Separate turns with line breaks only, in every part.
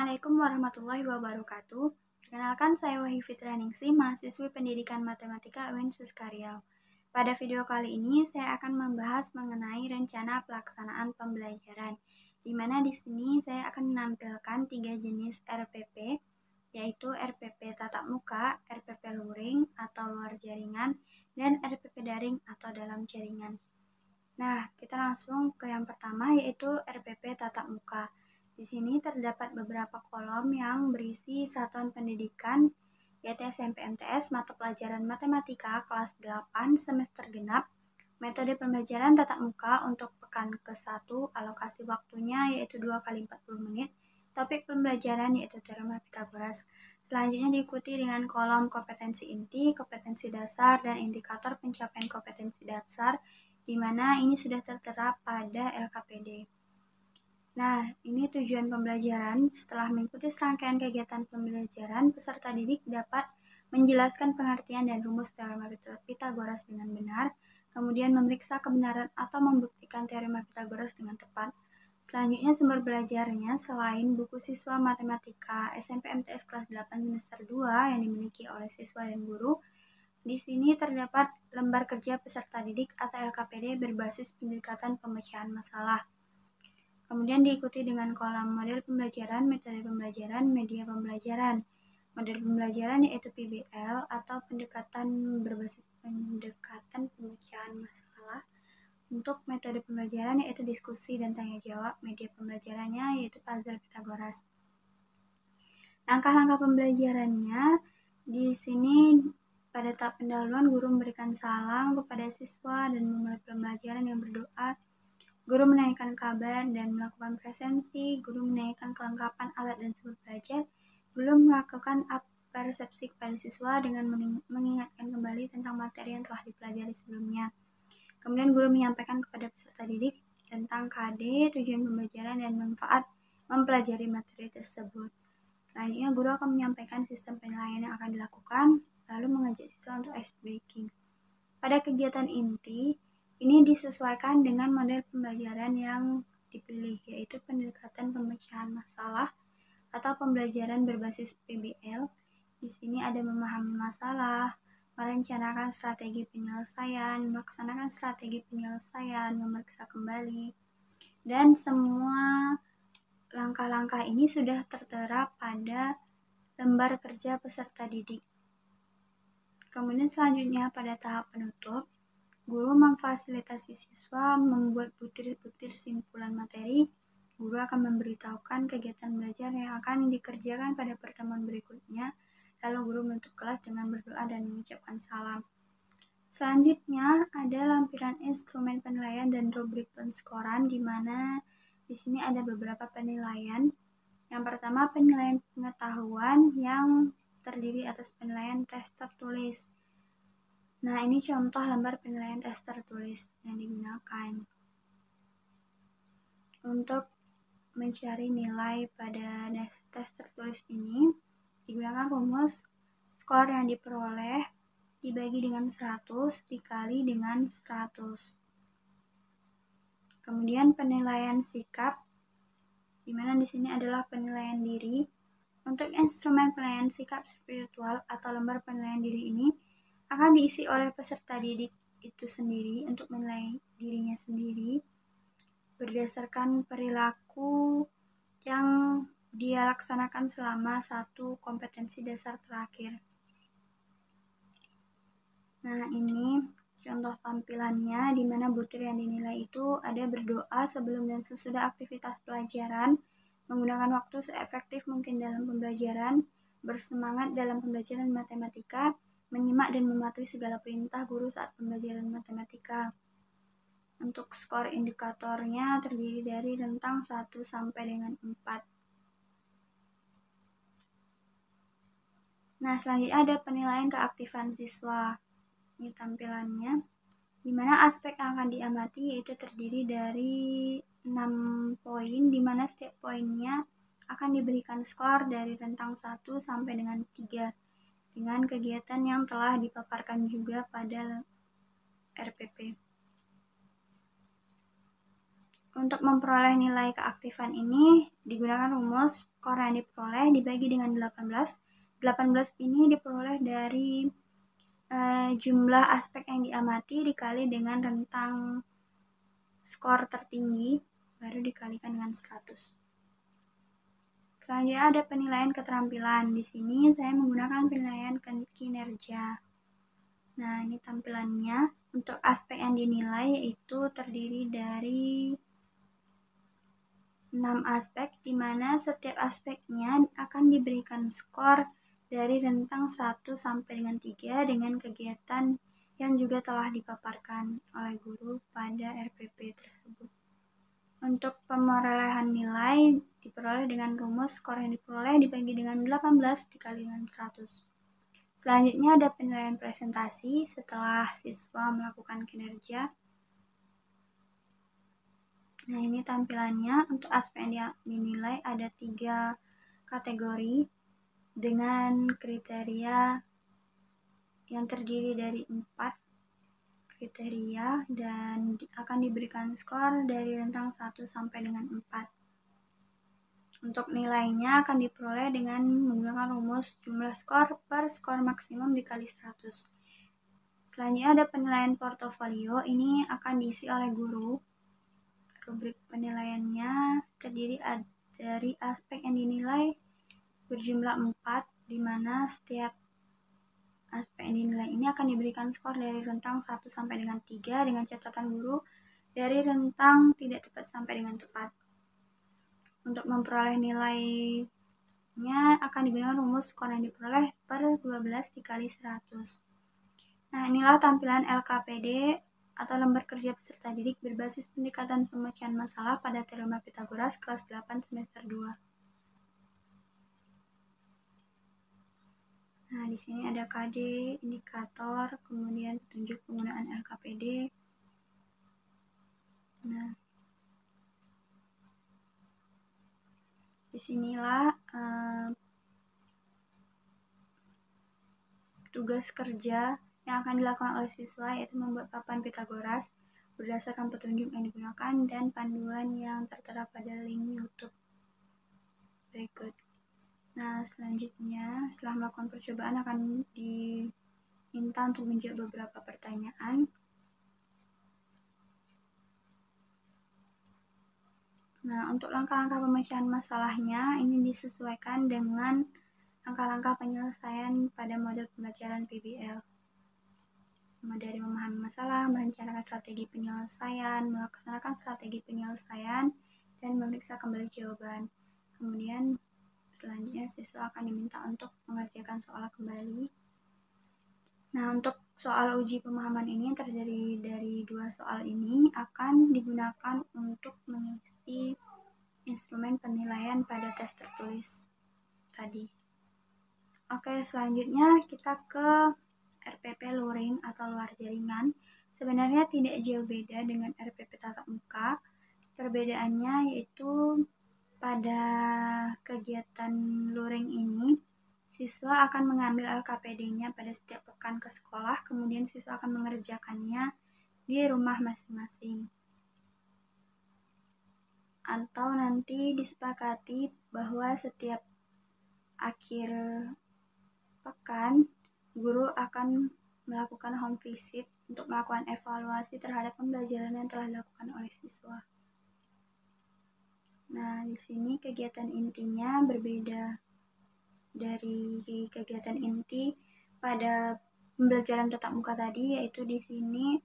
Assalamualaikum warahmatullahi wabarakatuh. Perkenalkan, saya Wahyu Fitrianingsih, mahasiswi Pendidikan Matematika UIN Suskaryau. Pada video kali ini saya akan membahas mengenai rencana pelaksanaan pembelajaran, di mana di sini saya akan menampilkan 3 jenis RPP, yaitu RPP tatap muka, RPP luring atau luar jaringan, dan RPP daring atau dalam jaringan. Nah, kita langsung ke yang pertama, yaitu RPP tatap muka. Di sini terdapat beberapa kolom yang berisi satuan pendidikan, yaitu SMP MTS, mata pelajaran Matematika kelas 8 semester genap, metode pembelajaran tatap muka untuk pekan ke-1, alokasi waktunya yaitu 2 kali 40 menit, topik pembelajaran yaitu teorema Pitagoras. Selanjutnya diikuti dengan kolom kompetensi inti, kompetensi dasar, dan indikator pencapaian kompetensi dasar, di mana ini sudah tertera pada LKPD. Nah, ini tujuan pembelajaran. Setelah mengikuti serangkaian kegiatan pembelajaran, peserta didik dapat menjelaskan pengertian dan rumus teorema Pitagoras dengan benar, kemudian memeriksa kebenaran atau membuktikan teorema Pitagoras dengan tepat. Selanjutnya, sumber belajarnya selain buku siswa matematika SMP MTS kelas 8 semester 2 yang dimiliki oleh siswa dan guru, di sini terdapat lembar kerja peserta didik atau LKPD berbasis pendekatan pemecahan masalah. Kemudian diikuti dengan kolom model pembelajaran, metode pembelajaran, media pembelajaran. Model pembelajaran yaitu PBL atau pendekatan berbasis pendekatan pemecahan masalah. Untuk metode pembelajaran yaitu diskusi dan tanya jawab. Media pembelajarannya yaitu puzzle Pitagoras. Langkah-langkah pembelajarannya di sini pada tahap pendahuluan guru memberikan salam kepada siswa dan memulai pembelajaran yang berdoa. Guru menanyakan kabar dan melakukan presensi, guru menanyakan kelengkapan alat dan sumber belajar, guru melakukan persepsi kepada siswa dengan mengingatkan kembali tentang materi yang telah dipelajari sebelumnya. Kemudian guru menyampaikan kepada peserta didik tentang KD, tujuan pembelajaran, dan manfaat mempelajari materi tersebut. Selanjutnya guru akan menyampaikan sistem penilaian yang akan dilakukan, lalu mengajak siswa untuk ice breaking. Pada kegiatan inti, ini disesuaikan dengan model pembelajaran yang dipilih, yaitu pendekatan pemecahan masalah atau pembelajaran berbasis PBL. Di sini ada memahami masalah, merencanakan strategi penyelesaian, melaksanakan strategi penyelesaian, memeriksa kembali, dan semua langkah-langkah ini sudah tertera pada lembar kerja peserta didik. Kemudian selanjutnya pada tahap penutup, guru memfasilitasi siswa membuat butir-butir simpulan materi. Guru akan memberitahukan kegiatan belajar yang akan dikerjakan pada pertemuan berikutnya. Lalu guru menutup kelas dengan berdoa dan mengucapkan salam. Selanjutnya ada lampiran instrumen penilaian dan rubrik penskoran, di mana di sini ada beberapa penilaian. Yang pertama, penilaian pengetahuan yang terdiri atas penilaian tes tertulis. Nah, ini contoh lembar penilaian tes tertulis yang digunakan. Untuk mencari nilai pada tes tertulis ini, digunakan rumus skor yang diperoleh dibagi dengan 100 dikali dengan 100. Kemudian penilaian sikap, di mana di sini adalah penilaian diri. Untuk instrumen penilaian sikap spiritual atau lembar penilaian diri ini akan diisi oleh peserta didik itu sendiri untuk menilai dirinya sendiri berdasarkan perilaku yang dia laksanakan selama satu kompetensi dasar terakhir. Nah, ini contoh tampilannya, di mana butir yang dinilai itu ada berdoa sebelum dan sesudah aktivitas pelajaran, menggunakan waktu seefektif mungkin dalam pembelajaran, bersemangat dalam pembelajaran matematika, menyimak dan mematuhi segala perintah guru saat pembelajaran matematika. Untuk skor indikatornya terdiri dari rentang 1 sampai dengan 4. Nah, selanjutnya ada penilaian keaktifan siswa. Ini tampilannya, di mana aspek yang akan diamati yaitu terdiri dari 6 poin, di mana setiap poinnya akan diberikan skor dari rentang 1 sampai dengan 3 dengan kegiatan yang telah dipaparkan juga pada RPP. Untuk memperoleh nilai keaktifan ini digunakan rumus skor yang diperoleh dibagi dengan 18. 18 ini diperoleh dari jumlah aspek yang diamati dikali dengan rentang skor tertinggi baru dikalikan dengan 100. Selanjutnya ada penilaian keterampilan. Di sini saya menggunakan penilaian kinerja. Nah, ini tampilannya. Untuk aspek yang dinilai yaitu terdiri dari 6 aspek, di mana setiap aspeknya akan diberikan skor dari rentang 1 sampai dengan 3 dengan kegiatan yang juga telah dipaparkan oleh guru pada RPP tersebut. Untuk pemerolehan nilai diperoleh dengan rumus skor yang diperoleh dibagi dengan 18 dikali dengan 100. Selanjutnya ada penilaian presentasi setelah siswa melakukan kinerja. Nah, ini tampilannya. Untuk aspek yang dinilai ada 3 kategori dengan kriteria yang terdiri dari 4 kriteria dan akan diberikan skor dari rentang 1 sampai dengan 4. Untuk nilainya akan diperoleh dengan menggunakan rumus jumlah skor per skor maksimum dikali 100. Selanjutnya ada penilaian portofolio. Ini akan diisi oleh guru. Rubrik penilaiannya terdiri dari aspek yang dinilai berjumlah 4, di mana setiap aspek yang dinilai ini akan diberikan skor dari rentang 1 sampai dengan 3 dengan catatan guru dari rentang tidak tepat sampai dengan tepat. Untuk memperoleh nilainya akan digunakan rumus skor yang diperoleh per 12 dikali 100. Nah, inilah tampilan LKPD atau lembar kerja peserta didik berbasis pendekatan pemecahan masalah pada teorema Pythagoras kelas 8 semester 2. Nah, di sini ada KD, indikator, kemudian petunjuk penggunaan LKPD. Nah, disinilah tugas kerja yang akan dilakukan oleh siswa, yaitu membuat papan Pythagoras berdasarkan petunjuk yang digunakan dan panduan yang tertera pada link YouTube berikut. Nah, selanjutnya setelah melakukan percobaan akan diminta untuk menjawab beberapa pertanyaan. Nah, untuk langkah-langkah pemecahan masalahnya ini disesuaikan dengan langkah-langkah penyelesaian pada model pembelajaran PBL. Dari memahami masalah, merencanakan strategi penyelesaian, melaksanakan strategi penyelesaian, dan memeriksa kembali jawaban. Kemudian selanjutnya siswa akan diminta untuk mengerjakan soal kembali. Nah, untuk soal uji pemahaman ini yang terdiri dari 2 soal ini akan digunakan untuk mengisi instrumen penilaian pada tes tertulis tadi. Oke, selanjutnya kita ke RPP luring atau luar jaringan. Sebenarnya tidak jauh beda dengan RPP tatap muka. Perbedaannya yaitu pada kegiatan luring ini, siswa akan mengambil LKPD-nya pada setiap pekan ke sekolah, kemudian siswa akan mengerjakannya di rumah masing-masing. Atau nanti disepakati bahwa setiap akhir pekan, guru akan melakukan home visit untuk melakukan evaluasi terhadap pembelajaran yang telah dilakukan oleh siswa. Nah, di sini kegiatan intinya berbeda dari kegiatan inti pada pembelajaran tatap muka tadi, yaitu di sini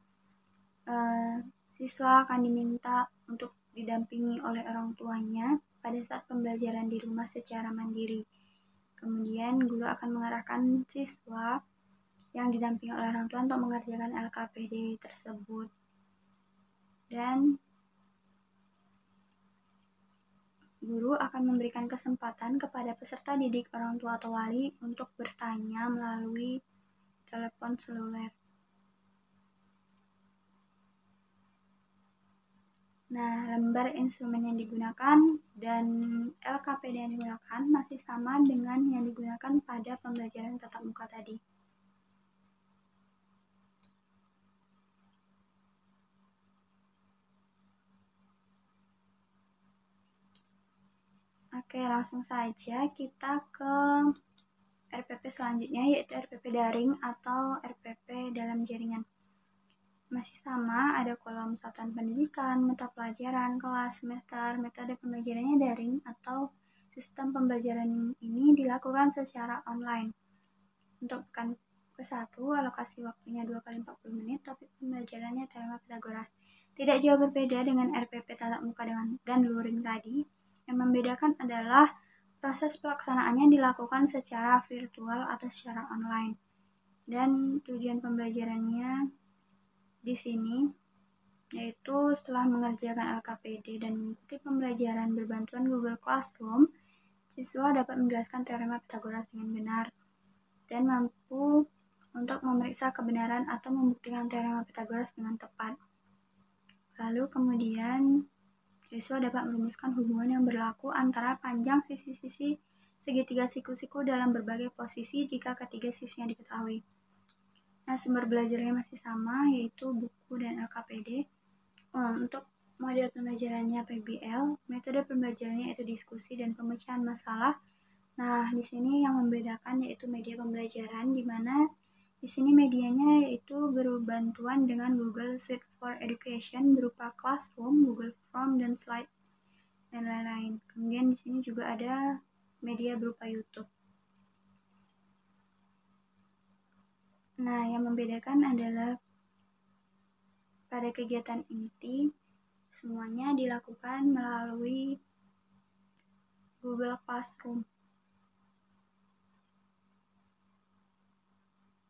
siswa akan diminta untuk didampingi oleh orang tuanya pada saat pembelajaran di rumah secara mandiri. Kemudian guru akan mengarahkan siswa yang didampingi oleh orang tua untuk mengerjakan LKPD tersebut. Dan guru akan memberikan kesempatan kepada peserta didik, orang tua atau wali untuk bertanya melalui telepon seluler. Nah, lembar instrumen yang digunakan dan LKPD yang digunakan masih sama dengan yang digunakan pada pembelajaran tatap muka tadi. Oke, langsung saja kita ke RPP selanjutnya, yaitu RPP daring atau RPP dalam jaringan. Masih sama, ada kolom satuan pendidikan, mata pelajaran, kelas, semester, metode pembelajarannya daring atau sistem pembelajaran ini dilakukan secara online. Untuk pekan ke-1, alokasi waktunya 2 kali 40 menit, topik pembelajarannya teorema Pitagoras. Tidak jauh berbeda dengan RPP tatap muka dan luring tadi. Yang membedakan adalah proses pelaksanaannya dilakukan secara virtual atau secara online. Dan tujuan pembelajarannya di sini yaitu setelah mengerjakan LKPD dan mengikuti pembelajaran berbantuan Google Classroom, siswa dapat menjelaskan teorema Pitagoras dengan benar dan mampu untuk memeriksa kebenaran atau membuktikan teorema Pitagoras dengan tepat. Lalu kemudian siswa dapat merumuskan hubungan yang berlaku antara panjang sisi-sisi segitiga siku-siku dalam berbagai posisi jika ketiga sisinya diketahui. Nah, sumber belajarnya masih sama, yaitu buku dan LKPD. Untuk model pembelajarannya PBL, metode pembelajarannya itu diskusi dan pemecahan masalah. Nah, di sini yang membedakan yaitu media pembelajaran, di mana di sini medianya yaitu berbantuan dengan Google Suite for Education berupa Classroom, Google Form, dan Slide, dan lain-lain. Kemudian di sini juga ada media berupa YouTube. Nah, yang membedakan adalah pada kegiatan inti, semuanya dilakukan melalui Google Classroom.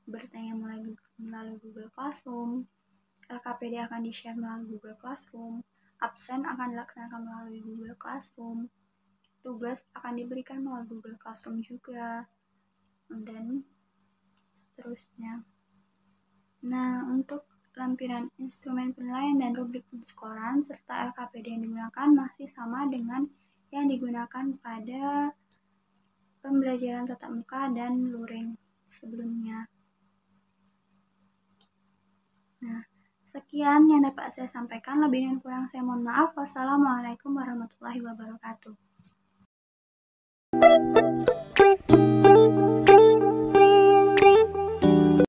Bertanya melalui Google Classroom, LKPD akan di-share melalui Google Classroom, absen akan dilaksanakan melalui Google Classroom, tugas akan diberikan melalui Google Classroom juga, dan seterusnya. Nah, untuk lampiran instrumen penilaian dan rubrik penskoran serta LKPD yang digunakan masih sama dengan yang digunakan pada pembelajaran tatap muka dan luring sebelumnya. Nah, sekian yang dapat saya sampaikan. Lebih dan kurang saya mohon maaf. Wassalamualaikum warahmatullahi wabarakatuh.